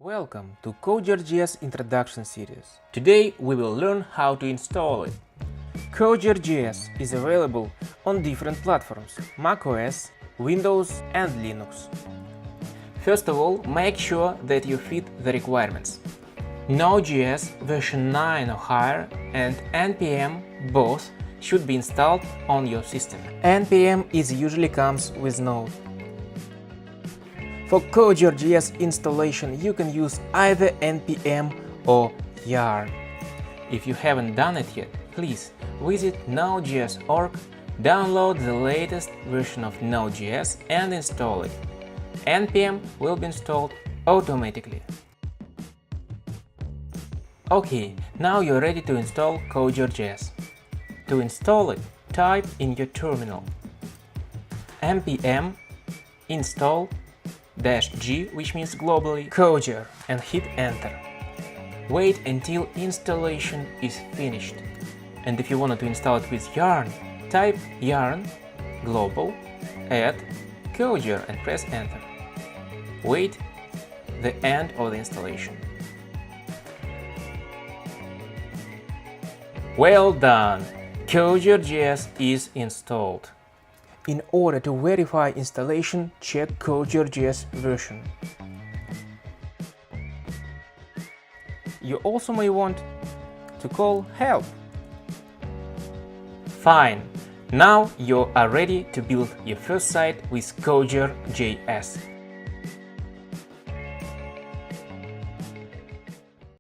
Welcome to Cogear.JS Introduction Series. Today we will learn how to install it. Cogear.JS is available on different platforms: macOS, Windows and Linux. First of all, make sure that you fit the requirements. Node.JS version 9 or higher and NPM both should be installed on your system. NPM usually comes with Node. For Cogear.js installation, you can use either NPM or Yarn. If you haven't done it yet, please visit Node.js.org, download the latest version of Node.js and install it. NPM will be installed automatically. Okay, now you're ready to install Cogear.js. To install it, type in your terminal npm install -g, which means globally, Cogear, and hit enter. Wait until installation is finished. And if you wanted to install it with Yarn, type yarn global add Cogear and press enter. Wait the end of the installation. Well done! Cogear.js is installed. In order to verify installation, check Cogear.js version. You also may want to call help. Fine, now you are ready to build your first site with Cogear.js.